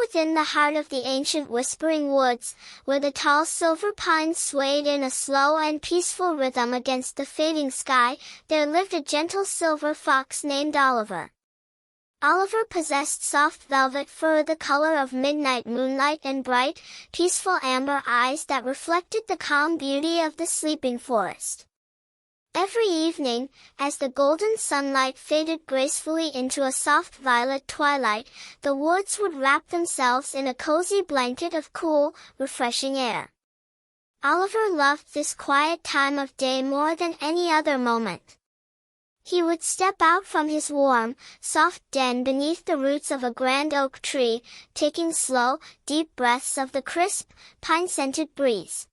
within the heart of the ancient whispering woods, where the tall silver pines swayed in a slow and peaceful rhythm against the fading sky, there lived a gentle silver fox named Oliver. Oliver possessed soft velvet fur the color of midnight moonlight and bright, peaceful amber eyes that reflected the calm beauty of the sleeping forest. Every evening, as the golden sunlight faded gracefully into a soft violet twilight, the woods would wrap themselves in a cozy blanket of cool, refreshing air. Oliver loved this quiet time of day more than any other moment. He would step out from his warm, soft den beneath the roots of a grand oak tree, taking slow, deep breaths of the crisp, pine-scented breeze.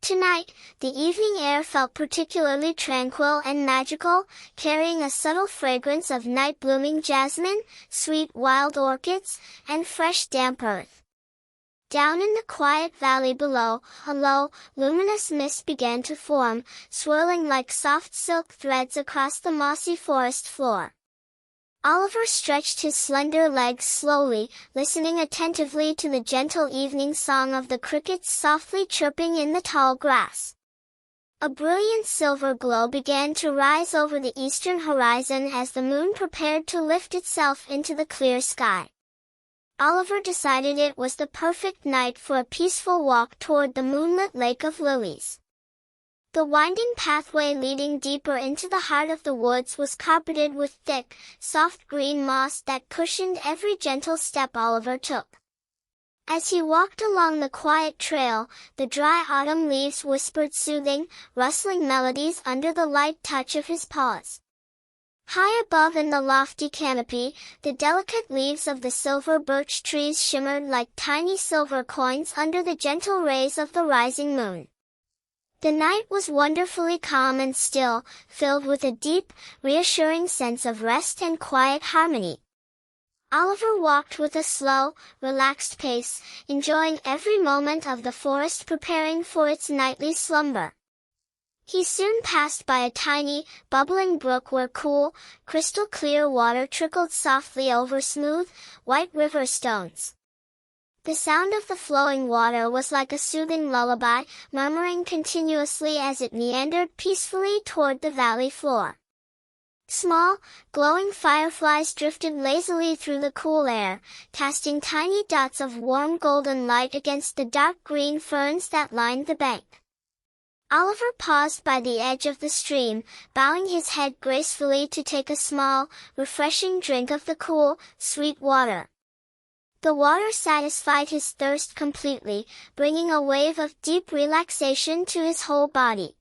Tonight, the evening air felt particularly tranquil and magical, carrying a subtle fragrance of night-blooming jasmine, sweet wild orchids, and fresh damp earth. Down in the quiet valley below, a low, luminous mist began to form, swirling like soft silk threads across the mossy forest floor. Oliver stretched his slender legs slowly, listening attentively to the gentle evening song of the crickets softly chirping in the tall grass. A brilliant silver glow began to rise over the eastern horizon as the moon prepared to lift itself into the clear sky. Oliver decided it was the perfect night for a peaceful walk toward the Moonlit Lake of Lilies. The winding pathway leading deeper into the heart of the woods was carpeted with thick, soft green moss that cushioned every gentle step Oliver took. As he walked along the quiet trail, the dry autumn leaves whispered soothing, rustling melodies under the light touch of his paws. High above in the lofty canopy, the delicate leaves of the silver birch trees shimmered like tiny silver coins under the gentle rays of the rising moon. The night was wonderfully calm and still, filled with a deep, reassuring sense of rest and quiet harmony. Oliver walked with a slow, relaxed pace, enjoying every moment of the forest preparing for its nightly slumber. He soon passed by a tiny, bubbling brook where cool, crystal-clear water trickled softly over smooth, white river stones. The sound of the flowing water was like a soothing lullaby, murmuring continuously as it meandered peacefully toward the valley floor. Small, glowing fireflies drifted lazily through the cool air, casting tiny dots of warm golden light against the dark green ferns that lined the bank. Oliver paused by the edge of the stream, bowing his head gracefully to take a small, refreshing drink of the cool, sweet water. The water satisfied his thirst completely, bringing a wave of deep relaxation to his whole body.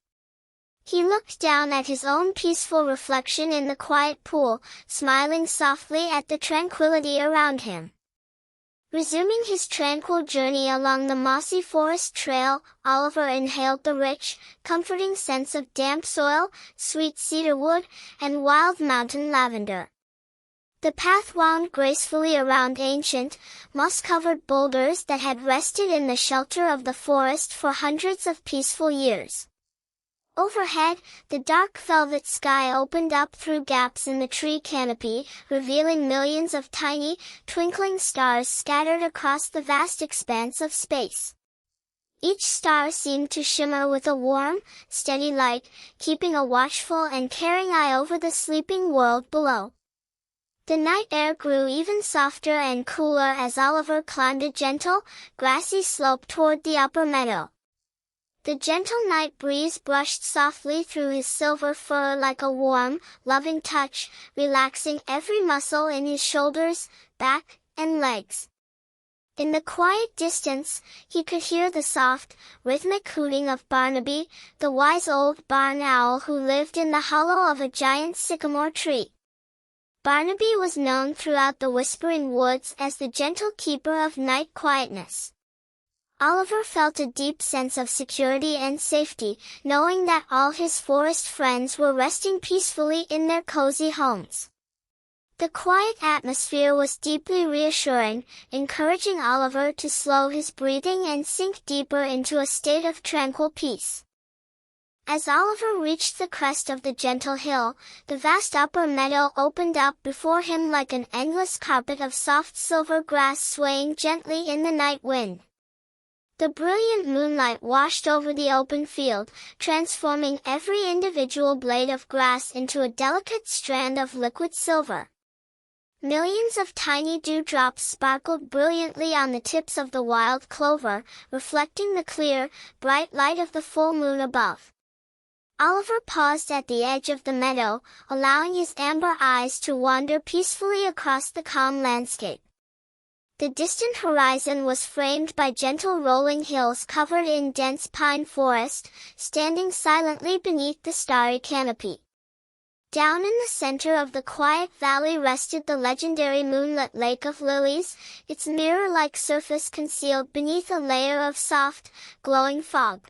He looked down at his own peaceful reflection in the quiet pool, smiling softly at the tranquility around him. Resuming his tranquil journey along the mossy forest trail, Oliver inhaled the rich, comforting scents of damp soil, sweet cedar wood, and wild mountain lavender. The path wound gracefully around ancient, moss-covered boulders that had rested in the shelter of the forest for hundreds of peaceful years. Overhead, the dark velvet sky opened up through gaps in the tree canopy, revealing millions of tiny, twinkling stars scattered across the vast expanse of space. Each star seemed to shimmer with a warm, steady light, keeping a watchful and caring eye over the sleeping world below. The night air grew even softer and cooler as Oliver climbed a gentle, grassy slope toward the upper meadow. The gentle night breeze brushed softly through his silver fur like a warm, loving touch, relaxing every muscle in his shoulders, back, and legs. In the quiet distance, he could hear the soft, rhythmic hooting of Barnaby, the wise old barn owl who lived in the hollow of a giant sycamore tree. Barnaby was known throughout the whispering woods as the gentle keeper of night quietness. Oliver felt a deep sense of security and safety, knowing that all his forest friends were resting peacefully in their cozy homes. The quiet atmosphere was deeply reassuring, encouraging Oliver to slow his breathing and sink deeper into a state of tranquil peace. As Oliver reached the crest of the gentle hill, the vast upper meadow opened up before him like an endless carpet of soft silver grass swaying gently in the night wind. The brilliant moonlight washed over the open field, transforming every individual blade of grass into a delicate strand of liquid silver. Millions of tiny dewdrops sparkled brilliantly on the tips of the wild clover, reflecting the clear, bright light of the full moon above. Oliver paused at the edge of the meadow, allowing his amber eyes to wander peacefully across the calm landscape. The distant horizon was framed by gentle rolling hills covered in dense pine forest, standing silently beneath the starry canopy. Down in the center of the quiet valley rested the legendary Moonlit Lake of Lilies, its mirror-like surface concealed beneath a layer of soft, glowing fog.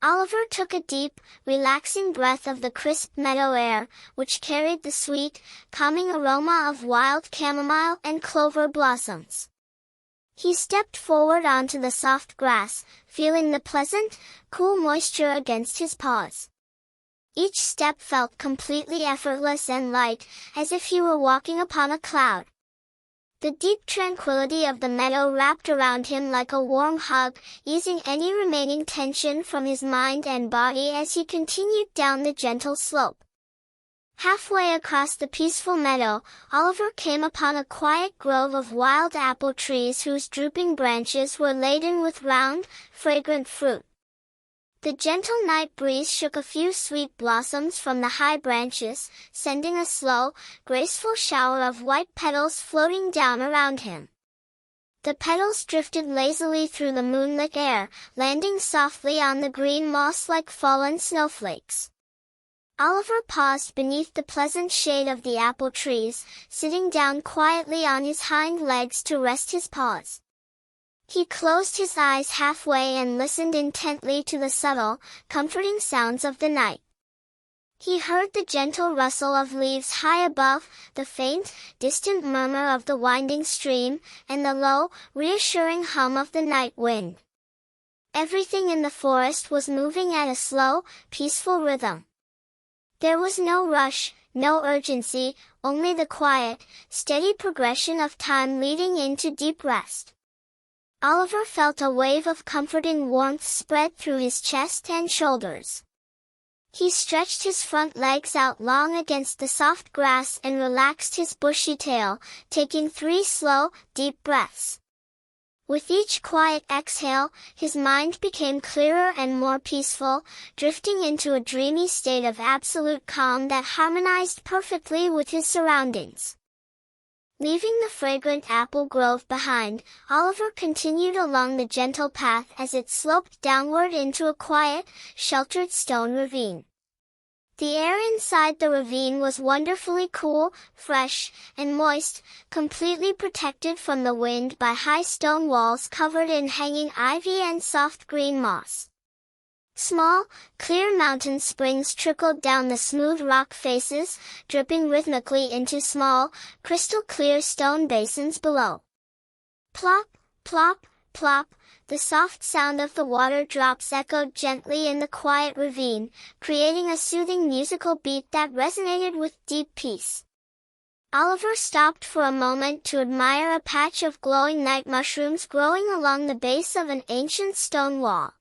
Oliver took a deep, relaxing breath of the crisp meadow air, which carried the sweet, calming aroma of wild chamomile and clover blossoms. He stepped forward onto the soft grass, feeling the pleasant, cool moisture against his paws. Each step felt completely effortless and light, as if he were walking upon a cloud. The deep tranquility of the meadow wrapped around him like a warm hug, easing any remaining tension from his mind and body as he continued down the gentle slope. Halfway across the peaceful meadow, Oliver came upon a quiet grove of wild apple trees whose drooping branches were laden with round, fragrant fruit. The gentle night breeze shook a few sweet blossoms from the high branches, sending a slow, graceful shower of white petals floating down around him. The petals drifted lazily through the moonlit air, landing softly on the green moss like fallen snowflakes. Oliver paused beneath the pleasant shade of the apple trees, sitting down quietly on his hind legs to rest his paws. He closed his eyes halfway and listened intently to the subtle, comforting sounds of the night. He heard the gentle rustle of leaves high above, the faint, distant murmur of the winding stream, and the low, reassuring hum of the night wind. Everything in the forest was moving at a slow, peaceful rhythm. There was no rush, no urgency, only the quiet, steady progression of time leading into deep rest. Oliver felt a wave of comforting warmth spread through his chest and shoulders. He stretched his front legs out long against the soft grass and relaxed his bushy tail, taking 3 slow, deep breaths. With each quiet exhale, his mind became clearer and more peaceful, drifting into a dreamy state of absolute calm that harmonized perfectly with his surroundings. Leaving the fragrant apple grove behind, Oliver continued along the gentle path as it sloped downward into a quiet, sheltered stone ravine. The air inside the ravine was wonderfully cool, fresh, and moist, completely protected from the wind by high stone walls covered in hanging ivy and soft green moss. Small, clear mountain springs trickled down the smooth rock faces, dripping rhythmically into small, crystal-clear stone basins below. Plop, plop, plop, the soft sound of the water drops echoed gently in the quiet ravine, creating a soothing musical beat that resonated with deep peace. Oliver stopped for a moment to admire a patch of glowing night mushrooms growing along the base of an ancient stone wall.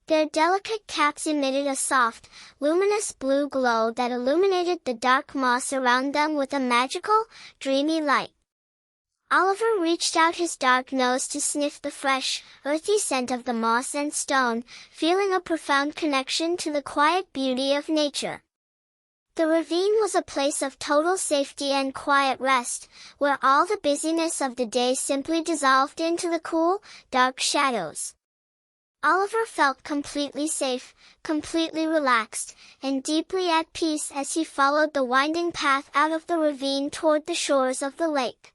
Their delicate caps emitted a soft, luminous blue glow that illuminated the dark moss around them with a magical, dreamy light. Oliver reached out his dark nose to sniff the fresh, earthy scent of the moss and stone, feeling a profound connection to the quiet beauty of nature. The ravine was a place of total safety and quiet rest, where all the busyness of the day simply dissolved into the cool, dark shadows. Oliver felt completely safe, completely relaxed, and deeply at peace as he followed the winding path out of the ravine toward the shores of the lake.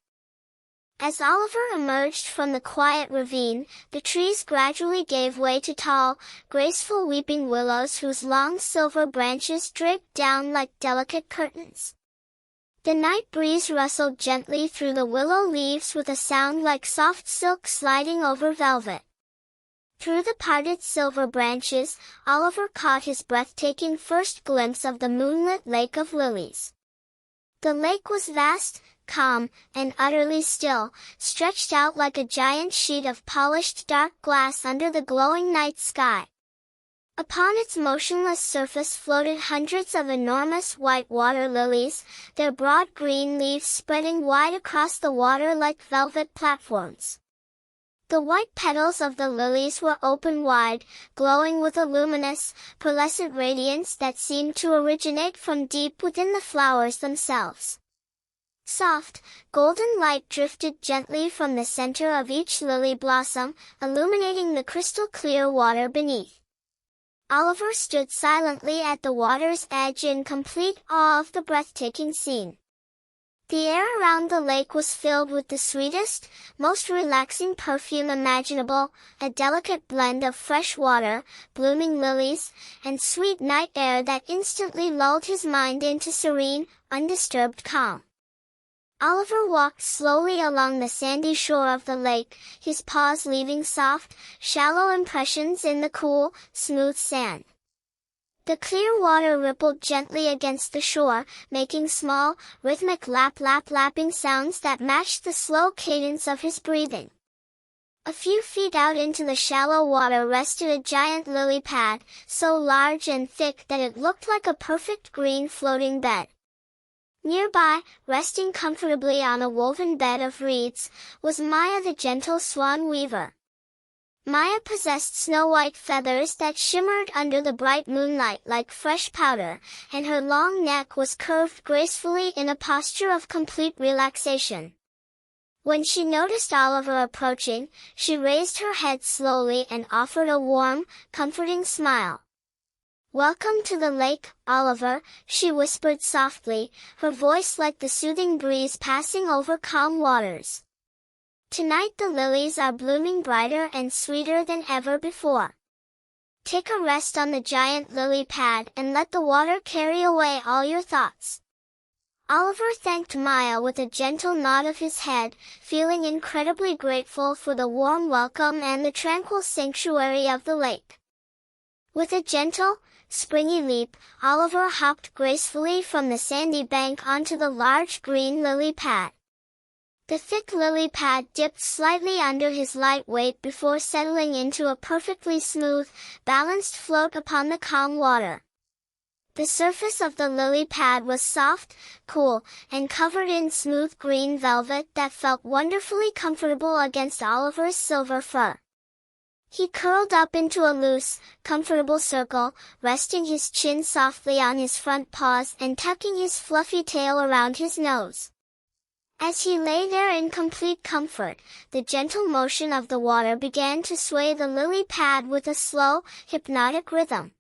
As Oliver emerged from the quiet ravine, the trees gradually gave way to tall, graceful weeping willows whose long silver branches draped down like delicate curtains. The night breeze rustled gently through the willow leaves with a sound like soft silk sliding over velvet. Through the parted silver branches, Oliver caught his breathtaking first glimpse of the moonlit Lake of Lilies. The lake was vast, calm, and utterly still, stretched out like a giant sheet of polished dark glass under the glowing night sky. Upon its motionless surface floated hundreds of enormous white water lilies, their broad green leaves spreading wide across the water like velvet platforms. The white petals of the lilies were open wide, glowing with a luminous, pearlescent radiance that seemed to originate from deep within the flowers themselves. Soft, golden light drifted gently from the center of each lily blossom, illuminating the crystal-clear water beneath. Oliver stood silently at the water's edge in complete awe of the breathtaking scene. The air around the lake was filled with the sweetest, most relaxing perfume imaginable, a delicate blend of fresh water, blooming lilies, and sweet night air that instantly lulled his mind into serene, undisturbed calm. Oliver walked slowly along the sandy shore of the lake, his paws leaving soft, shallow impressions in the cool, smooth sand. The clear water rippled gently against the shore, making small, rhythmic lapping sounds that matched the slow cadence of his breathing. A few feet out into the shallow water rested a giant lily pad, so large and thick that it looked like a perfect green floating bed. Nearby, resting comfortably on a woven bed of reeds, was Maya the gentle swan weaver. Maya possessed snow-white feathers that shimmered under the bright moonlight like fresh powder, and her long neck was curved gracefully in a posture of complete relaxation. When she noticed Oliver approaching, she raised her head slowly and offered a warm, comforting smile. "Welcome to the lake, Oliver," she whispered softly, her voice like the soothing breeze passing over calm waters. "Tonight the lilies are blooming brighter and sweeter than ever before. Take a rest on the giant lily pad and let the water carry away all your thoughts." Oliver thanked Maya with a gentle nod of his head, feeling incredibly grateful for the warm welcome and the tranquil sanctuary of the lake. With a gentle, springy leap, Oliver hopped gracefully from the sandy bank onto the large green lily pad. The thick lily pad dipped slightly under his light weight before settling into a perfectly smooth, balanced float upon the calm water. The surface of the lily pad was soft, cool, and covered in smooth green velvet that felt wonderfully comfortable against Oliver's silver fur. He curled up into a loose, comfortable circle, resting his chin softly on his front paws and tucking his fluffy tail around his nose. As he lay there in complete comfort, the gentle motion of the water began to sway the lily pad with a slow, hypnotic rhythm.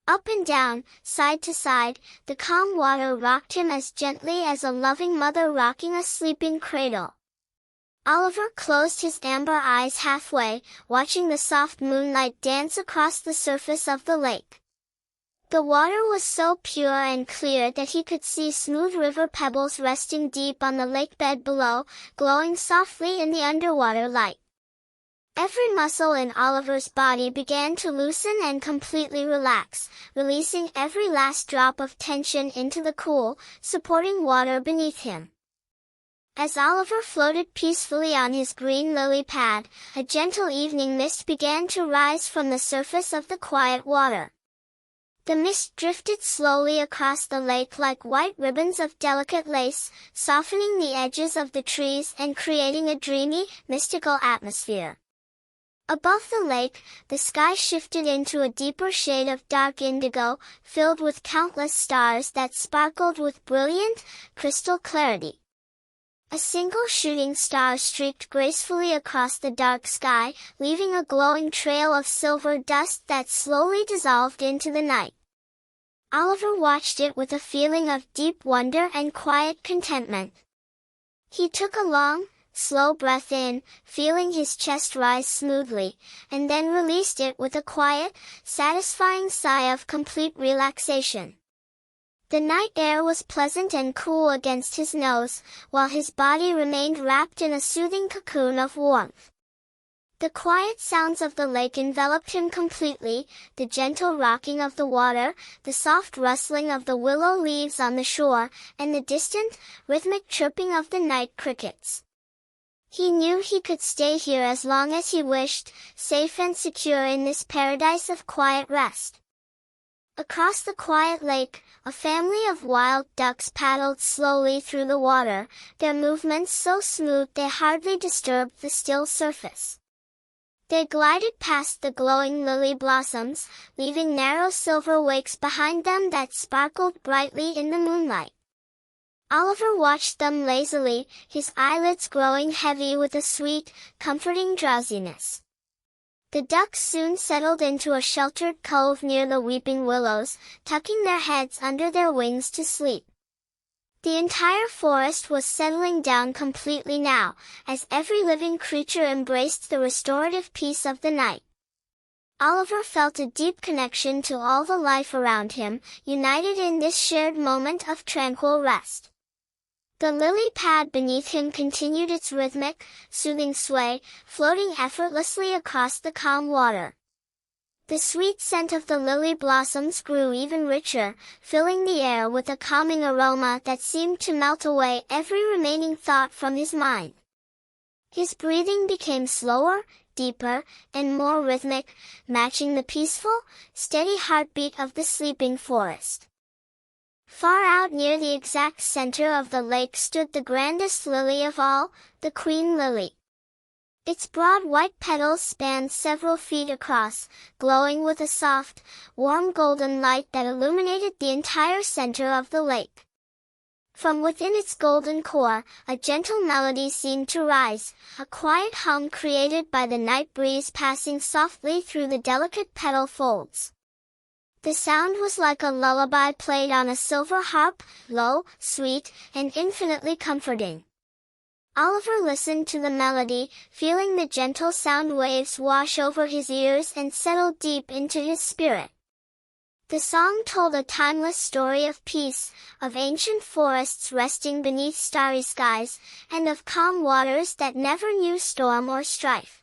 Up and down, side to side, the calm water rocked him as gently as a loving mother rocking a sleeping cradle. Oliver closed his amber eyes halfway, watching the soft moonlight dance across the surface of the lake. The water was so pure and clear that he could see smooth river pebbles resting deep on the lake bed below, glowing softly in the underwater light. Every muscle in Oliver's body began to loosen and completely relax, releasing every last drop of tension into the cool, supporting water beneath him. As Oliver floated peacefully on his green lily pad, a gentle evening mist began to rise from the surface of the quiet water. The mist drifted slowly across the lake like white ribbons of delicate lace, softening the edges of the trees and creating a dreamy, mystical atmosphere. Above the lake, the sky shifted into a deeper shade of dark indigo, filled with countless stars that sparkled with brilliant, crystal clarity. A single shooting star streaked gracefully across the dark sky, leaving a glowing trail of silver dust that slowly dissolved into the night. Oliver watched it with a feeling of deep wonder and quiet contentment. He took a long, slow breath in, feeling his chest rise smoothly, and then released it with a quiet, satisfying sigh of complete relaxation. The night air was pleasant and cool against his nose, while his body remained wrapped in a soothing cocoon of warmth. The quiet sounds of the lake enveloped him completely, the gentle rocking of the water, the soft rustling of the willow leaves on the shore, and the distant, rhythmic chirping of the night crickets. He knew he could stay here as long as he wished, safe and secure in this paradise of quiet rest. Across the quiet lake, a family of wild ducks paddled slowly through the water, their movements so smooth they hardly disturbed the still surface. They glided past the glowing lily blossoms, leaving narrow silver wakes behind them that sparkled brightly in the moonlight. Oliver watched them lazily, his eyelids growing heavy with a sweet, comforting drowsiness. The ducks soon settled into a sheltered cove near the weeping willows, tucking their heads under their wings to sleep. The entire forest was settling down completely now, as every living creature embraced the restorative peace of the night. Oliver felt a deep connection to all the life around him, united in this shared moment of tranquil rest. The lily pad beneath him continued its rhythmic, soothing sway, floating effortlessly across the calm water. The sweet scent of the lily blossoms grew even richer, filling the air with a calming aroma that seemed to melt away every remaining thought from his mind. His breathing became slower, deeper, and more rhythmic, matching the peaceful, steady heartbeat of the sleeping forest. Far out near the exact center of the lake stood the grandest lily of all, the queen lily. Its broad white petals spanned several feet across, glowing with a soft, warm golden light that illuminated the entire center of the lake. From within its golden core, a gentle melody seemed to rise, a quiet hum created by the night breeze passing softly through the delicate petal folds. The sound was like a lullaby played on a silver harp, low, sweet, and infinitely comforting. Oliver listened to the melody, feeling the gentle sound waves wash over his ears and settle deep into his spirit. The song told a timeless story of peace, of ancient forests resting beneath starry skies, and of calm waters that never knew storm or strife.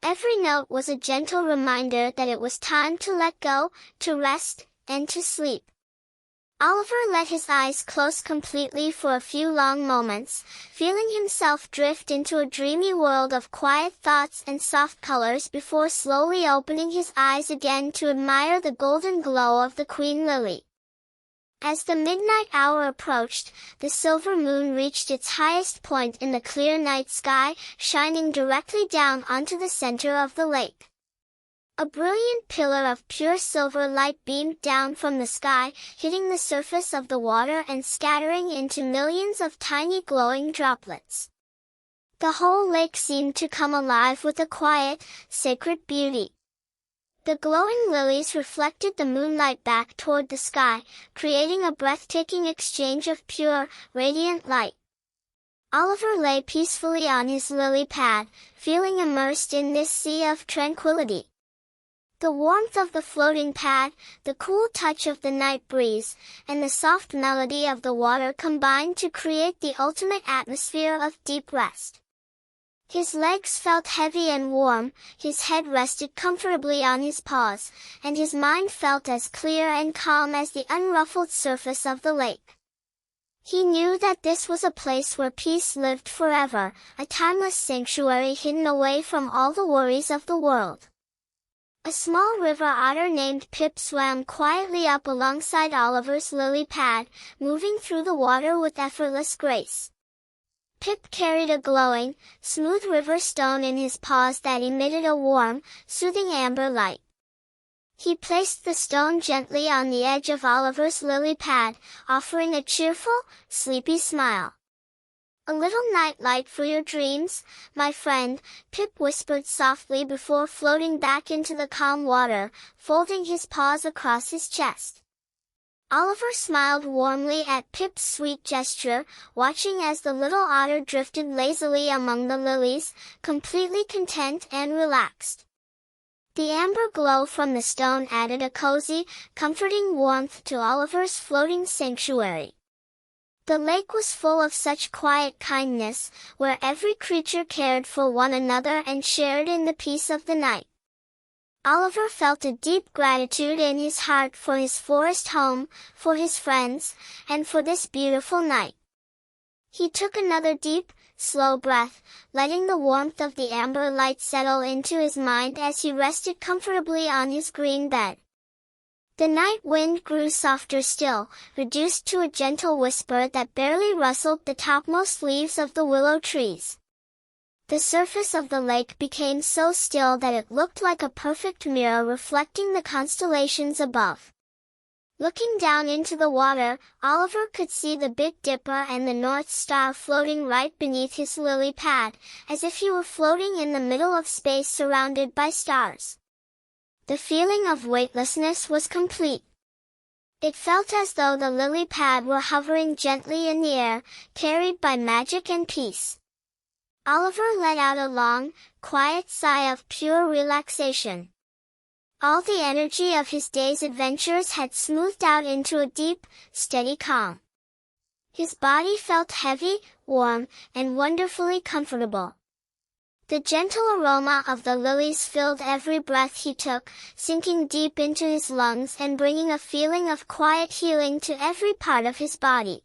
Every note was a gentle reminder that it was time to let go, to rest, and to sleep. Oliver let his eyes close completely for a few long moments, feeling himself drift into a dreamy world of quiet thoughts and soft colors before slowly opening his eyes again to admire the golden glow of the queen lily. As the midnight hour approached, the silver moon reached its highest point in the clear night sky, shining directly down onto the center of the lake. A brilliant pillar of pure silver light beamed down from the sky, hitting the surface of the water and scattering into millions of tiny glowing droplets. The whole lake seemed to come alive with a quiet, sacred beauty. The glowing lilies reflected the moonlight back toward the sky, creating a breathtaking exchange of pure, radiant light. Oliver lay peacefully on his lily pad, feeling immersed in this sea of tranquility. The warmth of the floating pad, the cool touch of the night breeze, and the soft melody of the water combined to create the ultimate atmosphere of deep rest. His legs felt heavy and warm, his head rested comfortably on his paws, and his mind felt as clear and calm as the unruffled surface of the lake. He knew that this was a place where peace lived forever, a timeless sanctuary hidden away from all the worries of the world. A small river otter named Pip swam quietly up alongside Oliver's lily pad, moving through the water with effortless grace. Pip carried a glowing, smooth river stone in his paws that emitted a warm, soothing amber light. He placed the stone gently on the edge of Oliver's lily pad, offering a cheerful, sleepy smile. "A little night light for your dreams, my friend," Pip whispered softly before floating back into the calm water, folding his paws across his chest. Oliver smiled warmly at Pip's sweet gesture, watching as the little otter drifted lazily among the lilies, completely content and relaxed. The amber glow from the stone added a cozy, comforting warmth to Oliver's floating sanctuary. The lake was full of such quiet kindness, where every creature cared for one another and shared in the peace of the night. Oliver felt a deep gratitude in his heart for his forest home, for his friends, and for this beautiful night. He took another deep, slow breath, letting the warmth of the amber light settle into his mind as he rested comfortably on his green bed. The night wind grew softer still, reduced to a gentle whisper that barely rustled the topmost leaves of the willow trees. The surface of the lake became so still that it looked like a perfect mirror reflecting the constellations above. Looking down into the water, Oliver could see the Big Dipper and the North Star floating right beneath his lily pad, as if he were floating in the middle of space surrounded by stars. The feeling of weightlessness was complete. It felt as though the lily pad were hovering gently in the air, carried by magic and peace. Oliver let out a long, quiet sigh of pure relaxation. All the energy of his day's adventures had smoothed out into a deep, steady calm. His body felt heavy, warm, and wonderfully comfortable. The gentle aroma of the lilies filled every breath he took, sinking deep into his lungs and bringing a feeling of quiet healing to every part of his body.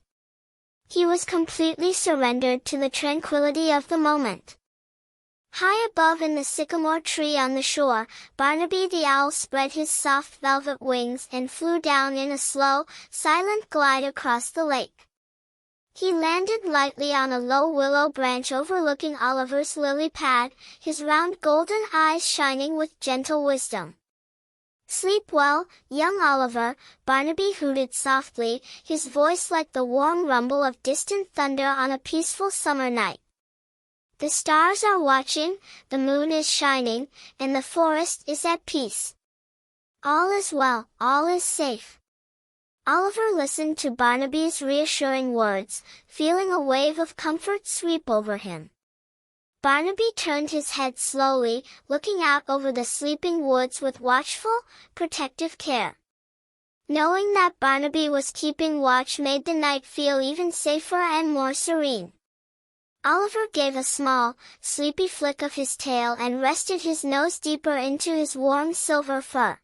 He was completely surrendered to the tranquility of the moment. High above in the sycamore tree on the shore, Barnaby the owl spread his soft velvet wings and flew down in a slow, silent glide across the lake. He landed lightly on a low willow branch overlooking Oliver's lily pad, his round golden eyes shining with gentle wisdom. "Sleep well, young Oliver," Barnaby hooted softly, his voice like the warm rumble of distant thunder on a peaceful summer night. "The stars are watching, the moon is shining, and the forest is at peace. All is well, all is safe." Oliver listened to Barnaby's reassuring words, feeling a wave of comfort sweep over him. Barnaby turned his head slowly, looking out over the sleeping woods with watchful, protective care. Knowing that Barnaby was keeping watch made the night feel even safer and more serene. Oliver gave a small, sleepy flick of his tail and rested his nose deeper into his warm silver fur.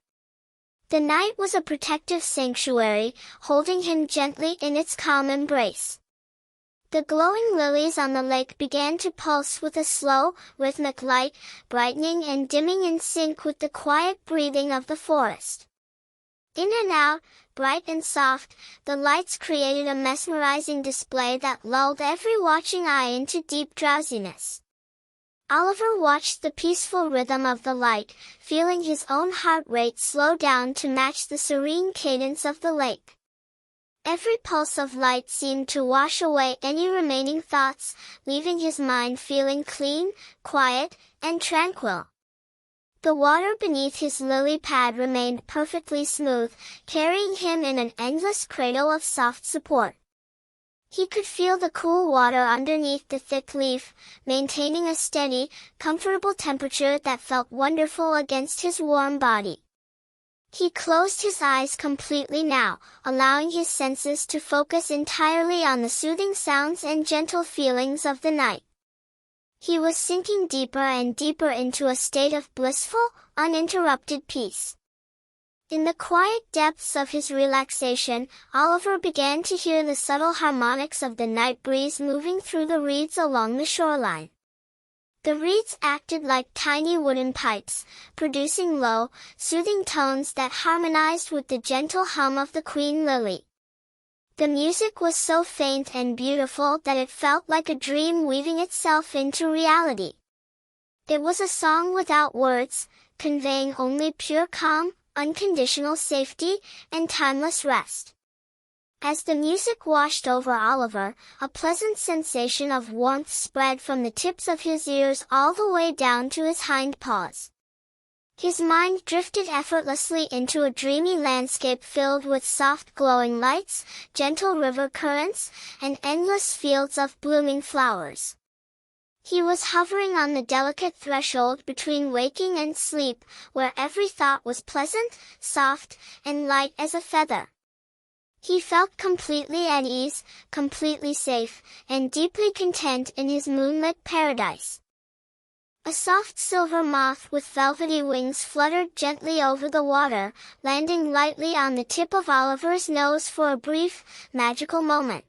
The night was a protective sanctuary, holding him gently in its calm embrace. The glowing lilies on the lake began to pulse with a slow, rhythmic light, brightening and dimming in sync with the quiet breathing of the forest. In and out, bright and soft, the lights created a mesmerizing display that lulled every watching eye into deep drowsiness. Oliver watched the peaceful rhythm of the light, feeling his own heart rate slow down to match the serene cadence of the lake. Every pulse of light seemed to wash away any remaining thoughts, leaving his mind feeling clean, quiet, and tranquil. The water beneath his lily pad remained perfectly smooth, carrying him in an endless cradle of soft support. He could feel the cool water underneath the thick leaf, maintaining a steady, comfortable temperature that felt wonderful against his warm body. He closed his eyes completely now, allowing his senses to focus entirely on the soothing sounds and gentle feelings of the night. He was sinking deeper and deeper into a state of blissful, uninterrupted peace. In the quiet depths of his relaxation, Oliver began to hear the subtle harmonics of the night breeze moving through the reeds along the shoreline. The reeds acted like tiny wooden pipes, producing low, soothing tones that harmonized with the gentle hum of the queen lily. The music was so faint and beautiful that it felt like a dream weaving itself into reality. It was a song without words, conveying only pure calm, unconditional safety, and timeless rest. As the music washed over Oliver, a pleasant sensation of warmth spread from the tips of his ears all the way down to his hind paws. His mind drifted effortlessly into a dreamy landscape filled with soft glowing lights, gentle river currents, and endless fields of blooming flowers. He was hovering on the delicate threshold between waking and sleep, where every thought was pleasant, soft, and light as a feather. He felt completely at ease, completely safe, and deeply content in his moonlit paradise. A soft silver moth with velvety wings fluttered gently over the water, landing lightly on the tip of Oliver's nose for a brief, magical moment.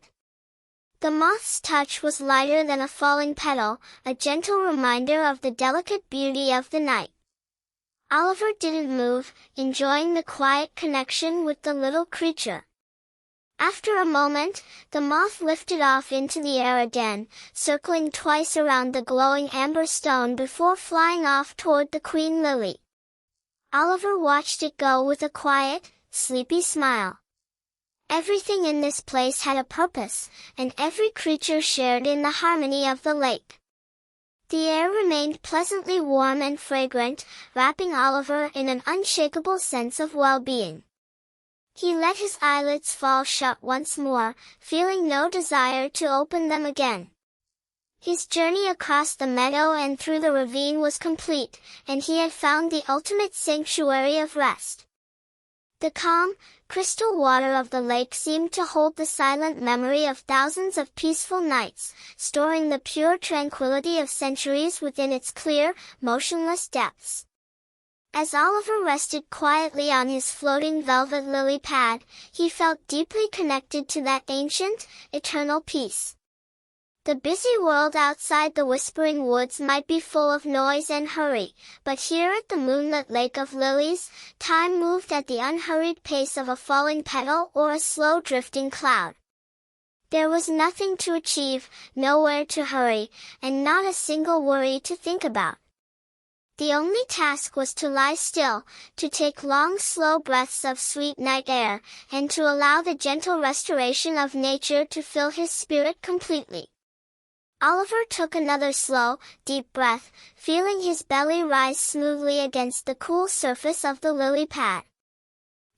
The moth's touch was lighter than a falling petal, a gentle reminder of the delicate beauty of the night. Oliver didn't move, enjoying the quiet connection with the little creature. After a moment, the moth lifted off into the air again, circling twice around the glowing amber stone before flying off toward the queen lily. Oliver watched it go with a quiet, sleepy smile. Everything in this place had a purpose, and every creature shared in the harmony of the lake. The air remained pleasantly warm and fragrant, wrapping Oliver in an unshakable sense of well-being. He let his eyelids fall shut once more, feeling no desire to open them again. His journey across the meadow and through the ravine was complete, and he had found the ultimate sanctuary of rest. The calm, crystal water of the lake seemed to hold the silent memory of thousands of peaceful nights, storing the pure tranquility of centuries within its clear, motionless depths. As Oliver rested quietly on his floating velvet lily pad, he felt deeply connected to that ancient, eternal peace. The busy world outside the whispering woods might be full of noise and hurry, but here at the Moonlit Lake of Lilies, time moved at the unhurried pace of a falling petal or a slow drifting cloud. There was nothing to achieve, nowhere to hurry, and not a single worry to think about. The only task was to lie still, to take long slow breaths of sweet night air, and to allow the gentle restoration of nature to fill his spirit completely. Oliver took another slow, deep breath, feeling his belly rise smoothly against the cool surface of the lily pad.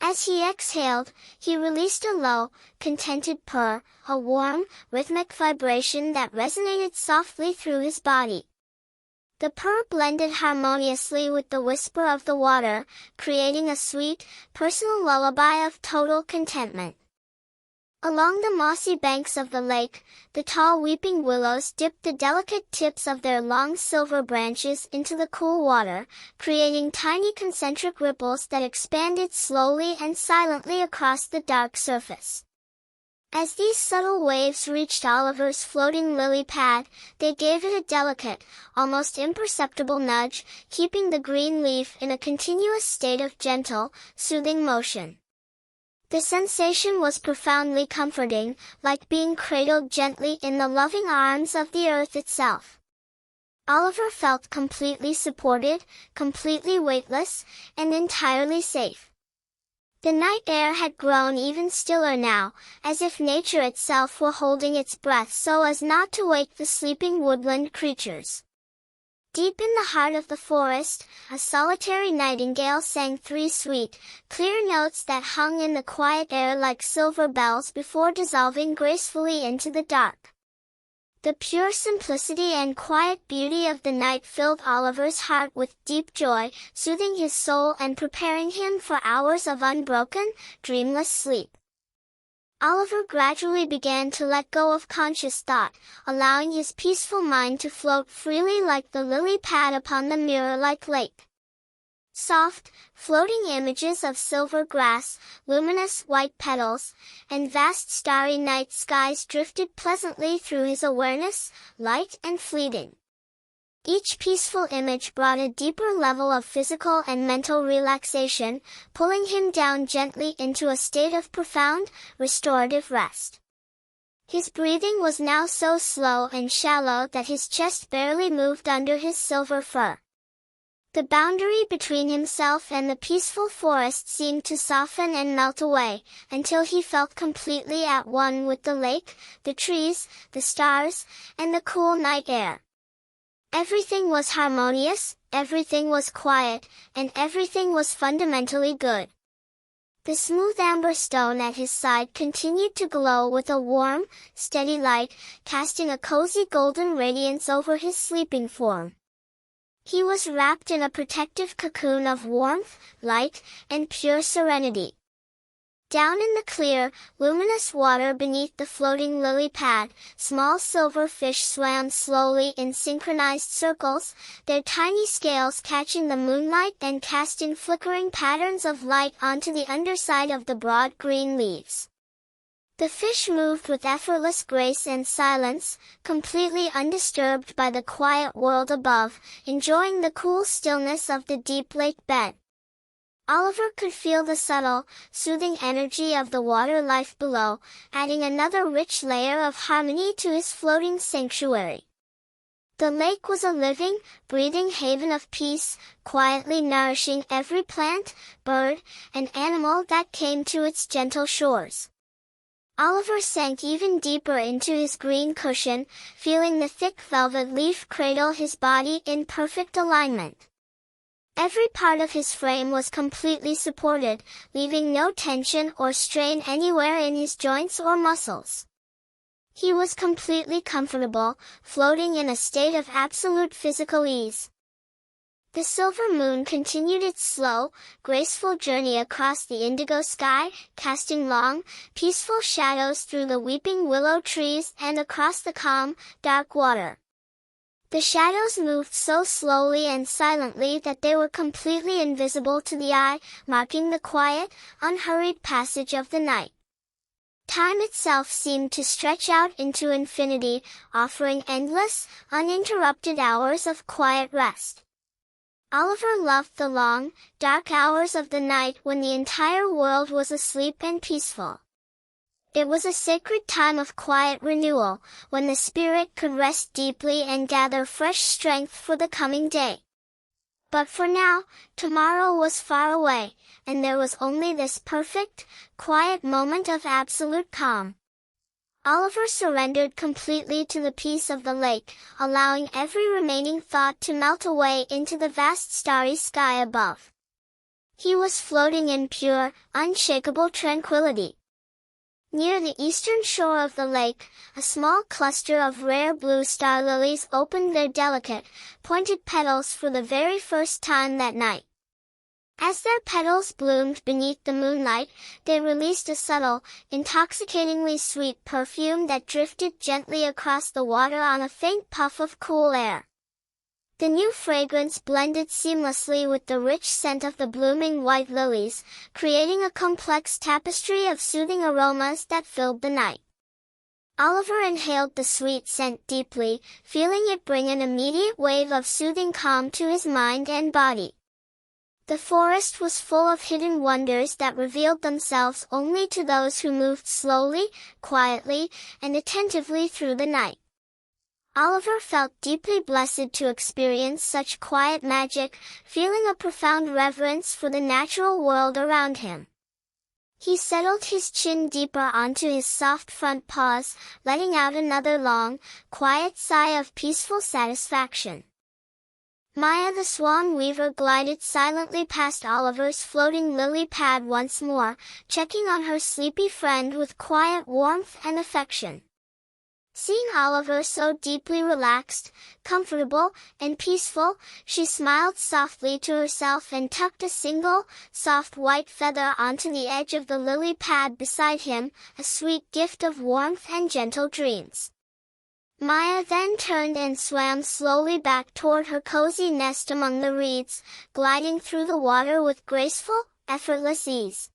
As he exhaled, he released a low, contented purr, a warm, rhythmic vibration that resonated softly through his body. The purr blended harmoniously with the whisper of the water, creating a sweet, personal lullaby of total contentment. Along the mossy banks of the lake, the tall weeping willows dipped the delicate tips of their long silver branches into the cool water, creating tiny concentric ripples that expanded slowly and silently across the dark surface. As these subtle waves reached Oliver's floating lily pad, they gave it a delicate, almost imperceptible nudge, keeping the green leaf in a continuous state of gentle, soothing motion. The sensation was profoundly comforting, like being cradled gently in the loving arms of the earth itself. Oliver felt completely supported, completely weightless, and entirely safe. The night air had grown even stiller now, as if nature itself were holding its breath so as not to wake the sleeping woodland creatures. Deep in the heart of the forest, a solitary nightingale sang 3 sweet, clear notes that hung in the quiet air like silver bells before dissolving gracefully into the dark. The pure simplicity and quiet beauty of the night filled Oliver's heart with deep joy, soothing his soul and preparing him for hours of unbroken, dreamless sleep. Oliver gradually began to let go of conscious thought, allowing his peaceful mind to float freely like the lily pad upon the mirror-like lake. Soft, floating images of silver grass, luminous white petals, and vast starry night skies drifted pleasantly through his awareness, light and fleeting. Each peaceful image brought a deeper level of physical and mental relaxation, pulling him down gently into a state of profound, restorative rest. His breathing was now so slow and shallow that his chest barely moved under his silver fur. The boundary between himself and the peaceful forest seemed to soften and melt away, until he felt completely at one with the lake, the trees, the stars, and the cool night air. Everything was harmonious, everything was quiet, and everything was fundamentally good. The smooth amber stone at his side continued to glow with a warm, steady light, casting a cozy golden radiance over his sleeping form. He was wrapped in a protective cocoon of warmth, light, and pure serenity. Down in the clear, luminous water beneath the floating lily pad, small silver fish swam slowly in synchronized circles, their tiny scales catching the moonlight and casting flickering patterns of light onto the underside of the broad green leaves. The fish moved with effortless grace and silence, completely undisturbed by the quiet world above, enjoying the cool stillness of the deep lake bed. Oliver could feel the subtle, soothing energy of the water life below, adding another rich layer of harmony to his floating sanctuary. The lake was a living, breathing haven of peace, quietly nourishing every plant, bird, and animal that came to its gentle shores. Oliver sank even deeper into his green cushion, feeling the thick velvet leaf cradle his body in perfect alignment. Every part of his frame was completely supported, leaving no tension or strain anywhere in his joints or muscles. He was completely comfortable, floating in a state of absolute physical ease. The silver moon continued its slow, graceful journey across the indigo sky, casting long, peaceful shadows through the weeping willow trees and across the calm, dark water. The shadows moved so slowly and silently that they were completely invisible to the eye, marking the quiet, unhurried passage of the night. Time itself seemed to stretch out into infinity, offering endless, uninterrupted hours of quiet rest. Oliver loved the long, dark hours of the night when the entire world was asleep and peaceful. It was a sacred time of quiet renewal, when the spirit could rest deeply and gather fresh strength for the coming day. But for now, tomorrow was far away, and there was only this perfect, quiet moment of absolute calm. Oliver surrendered completely to the peace of the lake, allowing every remaining thought to melt away into the vast starry sky above. He was floating in pure, unshakable tranquility. Near the eastern shore of the lake, a small cluster of rare blue star lilies opened their delicate, pointed petals for the very first time that night. As their petals bloomed beneath the moonlight, they released a subtle, intoxicatingly sweet perfume that drifted gently across the water on a faint puff of cool air. The new fragrance blended seamlessly with the rich scent of the blooming white lilies, creating a complex tapestry of soothing aromas that filled the night. Oliver inhaled the sweet scent deeply, feeling it bring an immediate wave of soothing calm to his mind and body. The forest was full of hidden wonders that revealed themselves only to those who moved slowly, quietly, and attentively through the night. Oliver felt deeply blessed to experience such quiet magic, feeling a profound reverence for the natural world around him. He settled his chin deeper onto his soft front paws, letting out another long, quiet sigh of peaceful satisfaction. Maya the swan weaver glided silently past Oliver's floating lily pad once more, checking on her sleepy friend with quiet warmth and affection. Seeing Oliver so deeply relaxed, comfortable, and peaceful, she smiled softly to herself and tucked a single, soft white feather onto the edge of the lily pad beside him, a sweet gift of warmth and gentle dreams. Maya then turned and swam slowly back toward her cozy nest among the reeds, gliding through the water with graceful, effortless ease.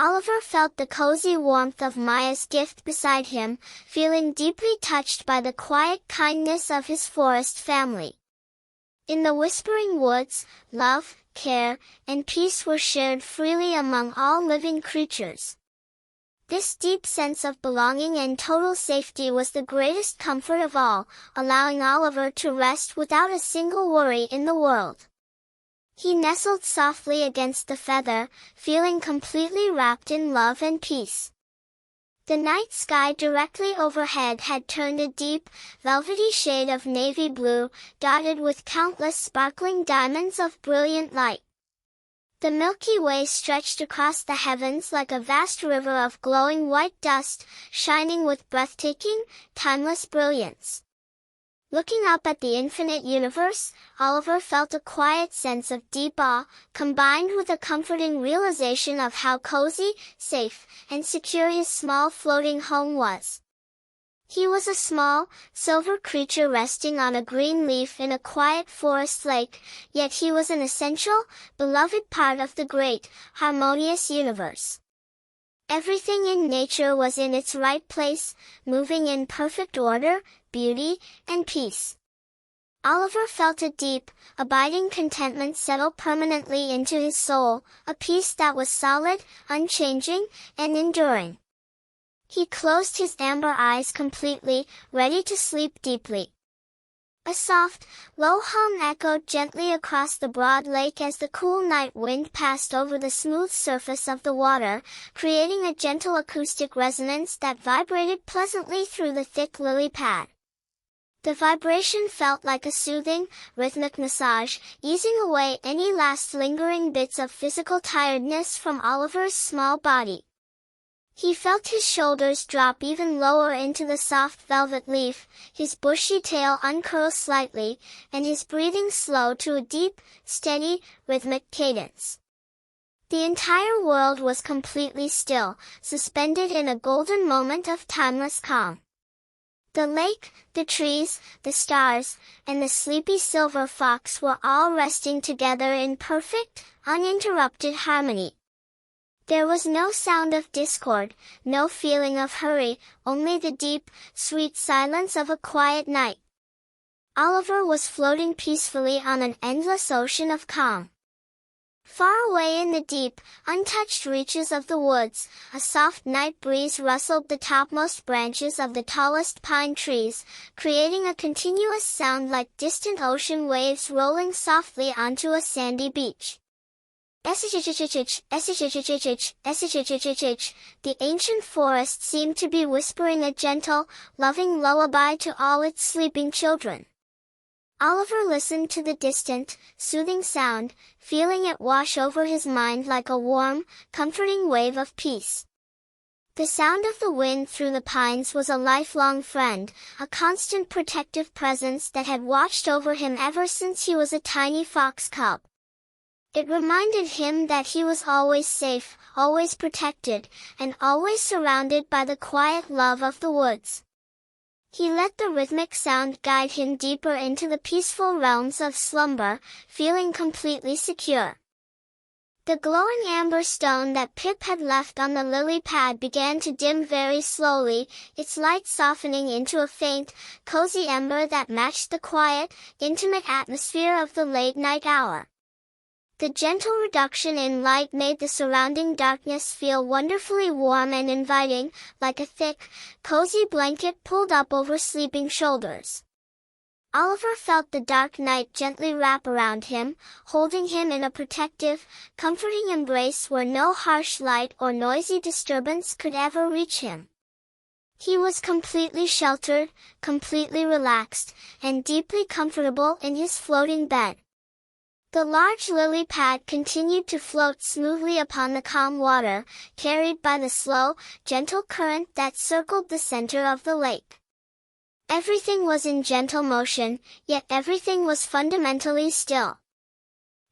Oliver felt the cozy warmth of Maya's gift beside him, feeling deeply touched by the quiet kindness of his forest family. In the whispering woods, love, care, and peace were shared freely among all living creatures. This deep sense of belonging and total safety was the greatest comfort of all, allowing Oliver to rest without a single worry in the world. He nestled softly against the feather, feeling completely wrapped in love and peace. The night sky directly overhead had turned a deep, velvety shade of navy blue, dotted with countless sparkling diamonds of brilliant light. The Milky Way stretched across the heavens like a vast river of glowing white dust, shining with breathtaking, timeless brilliance. Looking up at the infinite universe, Oliver felt a quiet sense of deep awe, combined with a comforting realization of how cozy, safe, and secure his small floating home was. He was a small, silver creature resting on a green leaf in a quiet forest lake, yet he was an essential, beloved part of the great, harmonious universe. Everything in nature was in its right place, moving in perfect order, beauty, and peace. Oliver felt a deep, abiding contentment settle permanently into his soul, a peace that was solid, unchanging, and enduring. He closed his amber eyes completely, ready to sleep deeply. A soft, low hum echoed gently across the broad lake as the cool night wind passed over the smooth surface of the water, creating a gentle acoustic resonance that vibrated pleasantly through the thick lily pad. The vibration felt like a soothing, rhythmic massage, easing away any last lingering bits of physical tiredness from Oliver's small body. He felt his shoulders drop even lower into the soft velvet leaf, his bushy tail uncurl slightly, and his breathing slow to a deep, steady, rhythmic cadence. The entire world was completely still, suspended in a golden moment of timeless calm. The lake, the trees, the stars, and the sleepy silver fox were all resting together in perfect, uninterrupted harmony. There was no sound of discord, no feeling of hurry, only the deep, sweet silence of a quiet night. Oliver was floating peacefully on an endless ocean of calm. Far away in the deep, untouched reaches of the woods, a soft night breeze rustled the topmost branches of the tallest pine trees, creating a continuous sound like distant ocean waves rolling softly onto a sandy beach. The ancient forest seemed to be whispering a gentle, loving lullaby to all its sleeping children. Oliver listened to the distant, soothing sound, feeling it wash over his mind like a warm, comforting wave of peace. The sound of the wind through the pines was a lifelong friend, a constant protective presence that had watched over him ever since he was a tiny fox cub. It reminded him that he was always safe, always protected, and always surrounded by the quiet love of the woods. He let the rhythmic sound guide him deeper into the peaceful realms of slumber, feeling completely secure. The glowing amber stone that Pip had left on the lily pad began to dim very slowly, its light softening into a faint, cozy ember that matched the quiet, intimate atmosphere of the late-night hour. The gentle reduction in light made the surrounding darkness feel wonderfully warm and inviting, like a thick, cozy blanket pulled up over sleeping shoulders. Oliver felt the dark night gently wrap around him, holding him in a protective, comforting embrace where no harsh light or noisy disturbance could ever reach him. He was completely sheltered, completely relaxed, and deeply comfortable in his floating bed. The large lily pad continued to float smoothly upon the calm water, carried by the slow, gentle current that circled the center of the lake. Everything was in gentle motion, yet everything was fundamentally still.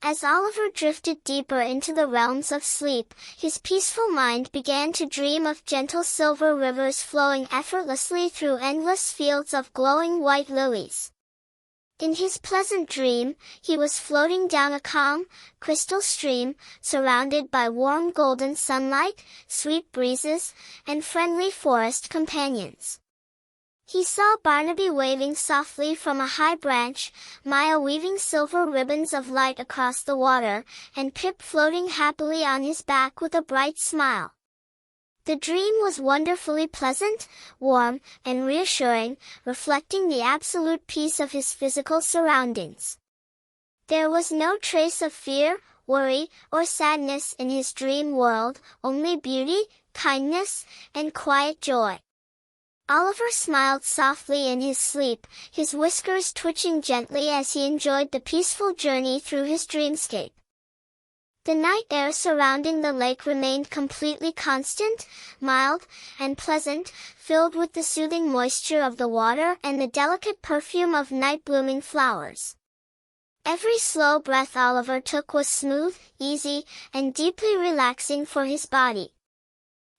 As Oliver drifted deeper into the realms of sleep, his peaceful mind began to dream of gentle silver rivers flowing effortlessly through endless fields of glowing white lilies. In his pleasant dream, he was floating down a calm, crystal stream, surrounded by warm golden sunlight, sweet breezes, and friendly forest companions. He saw Barnaby waving softly from a high branch, Maya weaving silver ribbons of light across the water, and Pip floating happily on his back with a bright smile. The dream was wonderfully pleasant, warm, and reassuring, reflecting the absolute peace of his physical surroundings. There was no trace of fear, worry, or sadness in his dream world, only beauty, kindness, and quiet joy. Oliver smiled softly in his sleep, his whiskers twitching gently as he enjoyed the peaceful journey through his dreamscape. The night air surrounding the lake remained completely constant, mild, and pleasant, filled with the soothing moisture of the water and the delicate perfume of night-blooming flowers. Every slow breath Oliver took was smooth, easy, and deeply relaxing for his body.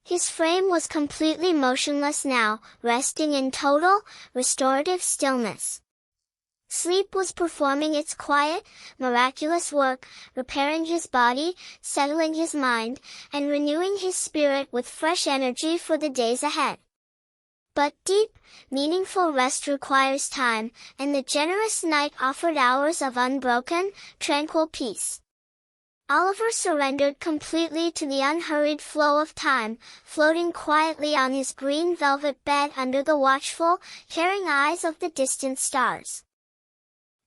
His frame was completely motionless now, resting in total, restorative stillness. Sleep was performing its quiet, miraculous work, repairing his body, settling his mind, and renewing his spirit with fresh energy for the days ahead. But deep, meaningful rest requires time, and the generous night offered hours of unbroken, tranquil peace. Oliver surrendered completely to the unhurried flow of time, floating quietly on his green velvet bed under the watchful, caring eyes of the distant stars.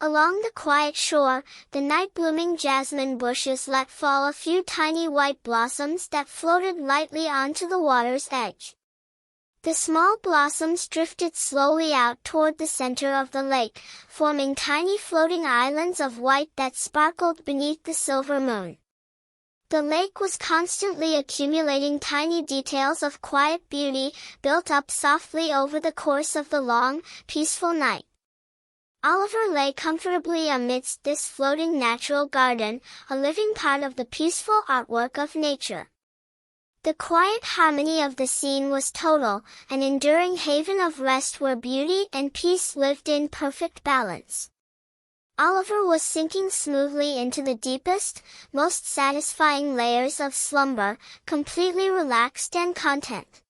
Along the quiet shore, the night-blooming jasmine bushes let fall a few tiny white blossoms that floated lightly onto the water's edge. The small blossoms drifted slowly out toward the center of the lake, forming tiny floating islands of white that sparkled beneath the silver moon. The lake was constantly accumulating tiny details of quiet beauty, built up softly over the course of the long, peaceful night. Oliver lay comfortably amidst this floating natural garden, a living part of the peaceful artwork of nature. The quiet harmony of the scene was total, an enduring haven of rest where beauty and peace lived in perfect balance. Oliver was sinking smoothly into the deepest, most satisfying layers of slumber, completely relaxed and content.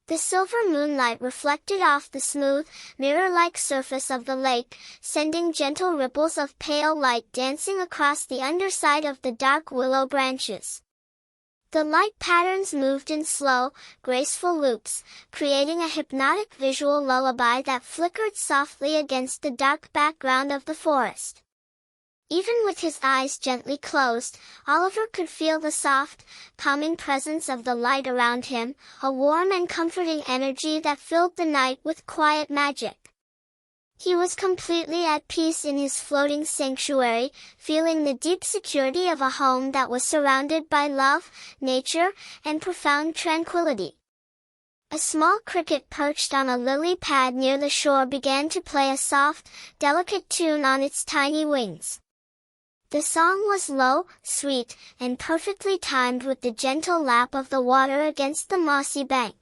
The silver moonlight reflected off the smooth, mirror-like surface of the lake, sending gentle ripples of pale light dancing across the underside of the dark willow branches. The light patterns moved in slow, graceful loops, creating a hypnotic visual lullaby that flickered softly against the dark background of the forest. Even with his eyes gently closed, Oliver could feel the soft, calming presence of the light around him, a warm and comforting energy that filled the night with quiet magic. He was completely at peace in his floating sanctuary, feeling the deep security of a home that was surrounded by love, nature, and profound tranquility. A small cricket perched on a lily pad near the shore began to play a soft, delicate tune on its tiny wings. The song was low, sweet, and perfectly timed with the gentle lap of the water against the mossy bank.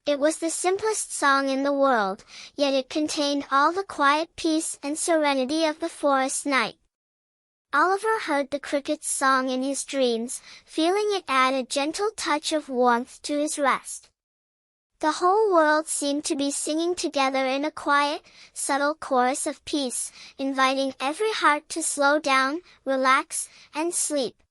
It was the simplest song in the world, yet it contained all the quiet peace and serenity of the forest night. Oliver heard the cricket's song in his dreams, feeling it add a gentle touch of warmth to his rest. The whole world seemed to be singing together in a quiet, subtle chorus of peace, inviting every heart to slow down, relax, and sleep.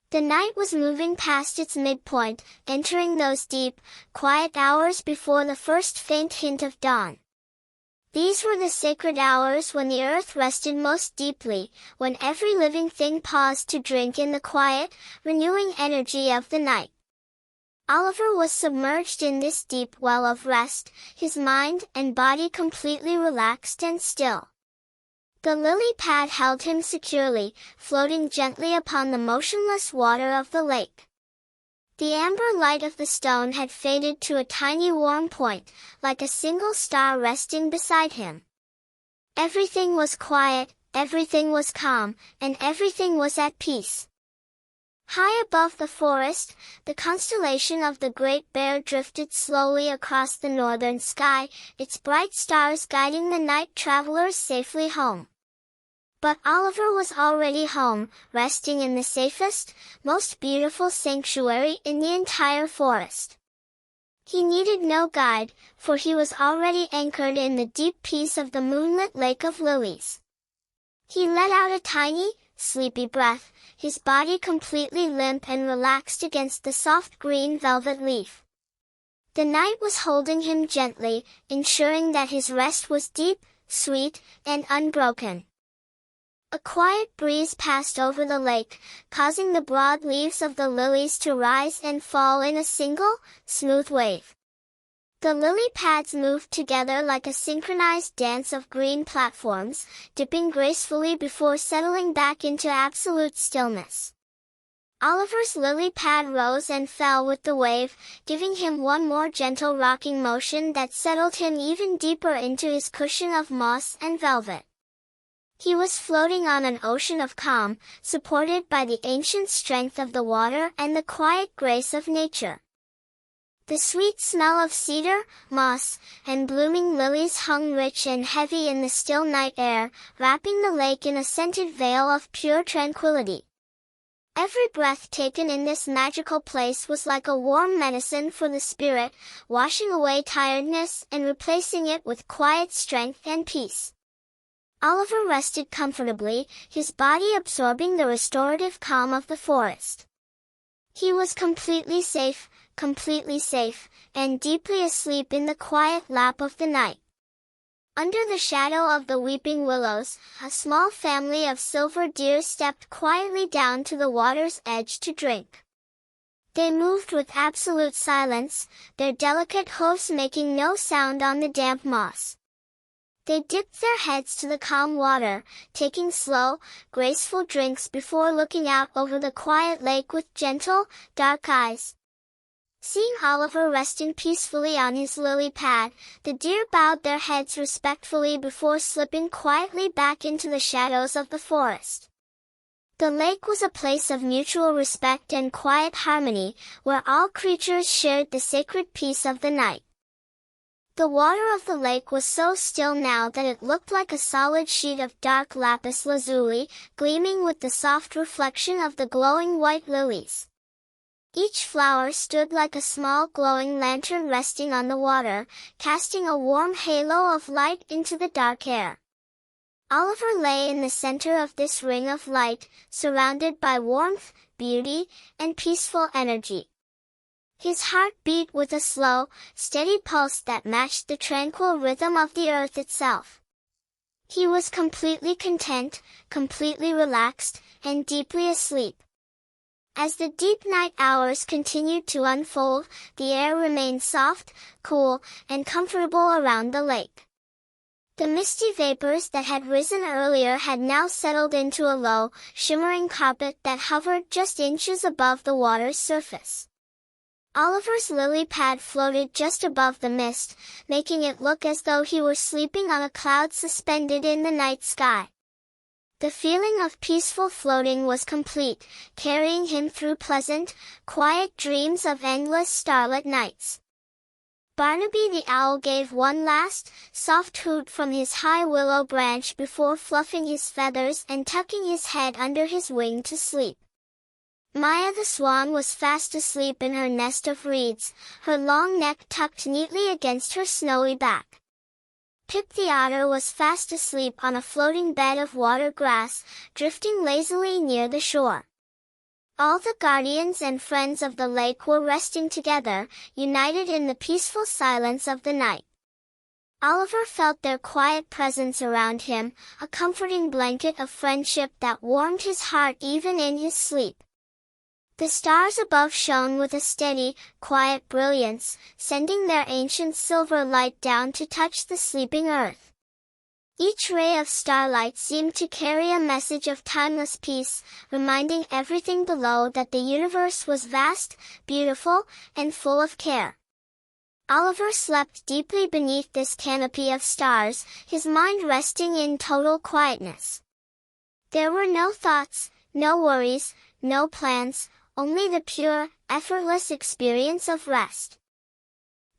The night was moving past its midpoint, entering those deep, quiet hours before the first faint hint of dawn. These were the sacred hours when the earth rested most deeply, when every living thing paused to drink in the quiet, renewing energy of the night. Oliver was submerged in this deep well of rest, his mind and body completely relaxed and still. The lily pad held him securely, floating gently upon the motionless water of the lake. The amber light of the stone had faded to a tiny warm point, like a single star resting beside him. Everything was quiet, everything was calm, and everything was at peace. High above the forest, the constellation of the Great Bear drifted slowly across the northern sky, its bright stars guiding the night travelers safely home. But Oliver was already home, resting in the safest, most beautiful sanctuary in the entire forest. He needed no guide, for he was already anchored in the deep peace of the Moonlit Lake of Lilies. He let out a tiny, sleepy breath, his body completely limp and relaxed against the soft green velvet leaf. The night was holding him gently, ensuring that his rest was deep, sweet, and unbroken. A quiet breeze passed over the lake, causing the broad leaves of the lilies to rise and fall in a single, smooth wave. The lily pads moved together like a synchronized dance of green platforms, dipping gracefully before settling back into absolute stillness. Oliver's lily pad rose and fell with the wave, giving him one more gentle rocking motion that settled him even deeper into his cushion of moss and velvet. He was floating on an ocean of calm, supported by the ancient strength of the water and the quiet grace of nature. The sweet smell of cedar, moss, and blooming lilies hung rich and heavy in the still night air, wrapping the lake in a scented veil of pure tranquility. Every breath taken in this magical place was like a warm medicine for the spirit, washing away tiredness and replacing it with quiet strength and peace. Oliver rested comfortably, his body absorbing the restorative calm of the forest. He was completely safe, and deeply asleep in the quiet lap of the night. Under the shadow of the weeping willows, a small family of silver deer stepped quietly down to the water's edge to drink. They moved with absolute silence, their delicate hoofs making no sound on the damp moss. They dipped their heads to the calm water, taking slow, graceful drinks before looking out over the quiet lake with gentle, dark eyes. Seeing Oliver resting peacefully on his lily pad, the deer bowed their heads respectfully before slipping quietly back into the shadows of the forest. The lake was a place of mutual respect and quiet harmony, where all creatures shared the sacred peace of the night. The water of the lake was so still now that it looked like a solid sheet of dark lapis lazuli, gleaming with the soft reflection of the glowing white lilies. Each flower stood like a small glowing lantern resting on the water, casting a warm halo of light into the dark air. Oliver lay in the center of this ring of light, surrounded by warmth, beauty, and peaceful energy. His heart beat with a slow, steady pulse that matched the tranquil rhythm of the earth itself. He was completely content, completely relaxed, and deeply asleep. As the deep night hours continued to unfold, the air remained soft, cool, and comfortable around the lake. The misty vapors that had risen earlier had now settled into a low, shimmering carpet that hovered just inches above the water's surface. Oliver's lily pad floated just above the mist, making it look as though he were sleeping on a cloud suspended in the night sky. The feeling of peaceful floating was complete, carrying him through pleasant, quiet dreams of endless starlit nights. Barnaby the owl gave one last, soft hoot from his high willow branch before fluffing his feathers and tucking his head under his wing to sleep. Maya the swan was fast asleep in her nest of reeds, her long neck tucked neatly against her snowy back. Pip the otter was fast asleep on a floating bed of water grass, drifting lazily near the shore. All the guardians and friends of the lake were resting together, united in the peaceful silence of the night. Oliver felt their quiet presence around him, a comforting blanket of friendship that warmed his heart even in his sleep. The stars above shone with a steady, quiet brilliance, sending their ancient silver light down to touch the sleeping earth. Each ray of starlight seemed to carry a message of timeless peace, reminding everything below that the universe was vast, beautiful, and full of care. Oliver slept deeply beneath this canopy of stars, his mind resting in total quietness. There were no thoughts, no worries, no plans, only the pure, effortless experience of rest.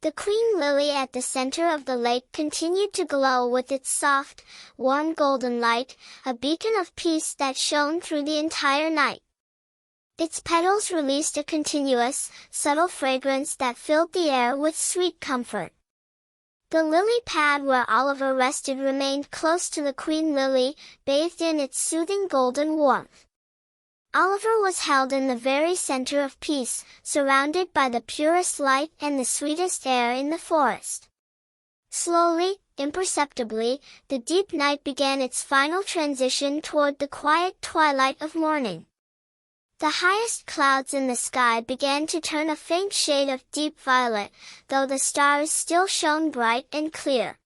The queen lily at the center of the lake continued to glow with its soft, warm golden light, a beacon of peace that shone through the entire night. Its petals released a continuous, subtle fragrance that filled the air with sweet comfort. The lily pad where Oliver rested remained close to the queen lily, bathed in its soothing golden warmth. Oliver was held in the very center of peace, surrounded by the purest light and the sweetest air in the forest. Slowly, imperceptibly, the deep night began its final transition toward the quiet twilight of morning. The highest clouds in the sky began to turn a faint shade of deep violet, though the stars still shone bright and clear.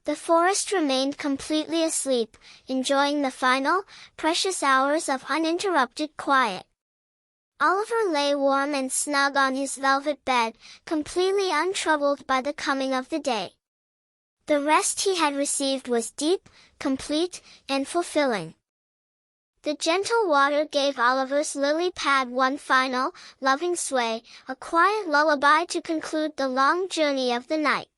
The forest remained completely asleep, enjoying the final, precious hours of uninterrupted quiet. Oliver lay warm and snug on his velvet bed, completely untroubled by the coming of the day. The rest he had received was deep, complete, and fulfilling. The gentle water gave Oliver's lily pad one final, loving sway, a quiet lullaby to conclude the long journey of the night.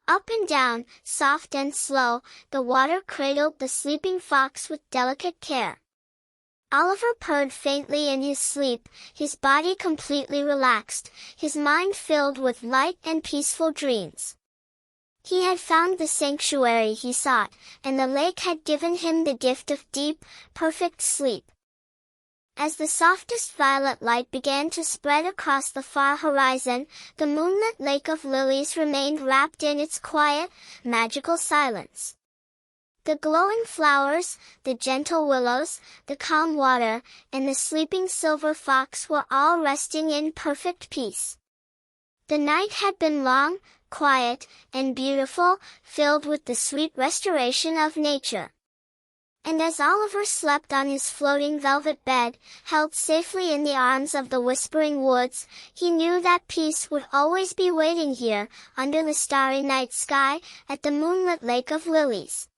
Up and down, soft and slow, the water cradled the sleeping fox with delicate care. Oliver purred faintly in his sleep, his body completely relaxed, his mind filled with light and peaceful dreams. He had found the sanctuary he sought, and the lake had given him the gift of deep, perfect sleep. As the softest violet light began to spread across the far horizon, the moonlit Lake of Lilies remained wrapped in its quiet, magical silence. The glowing flowers, the gentle willows, the calm water, and the sleeping silver fox were all resting in perfect peace. The night had been long, quiet, and beautiful, filled with the sweet restoration of nature. And as Oliver slept on his floating velvet bed, held safely in the arms of the whispering woods, he knew that peace would always be waiting here, under the starry night sky, at the moonlit Lake of Lilies.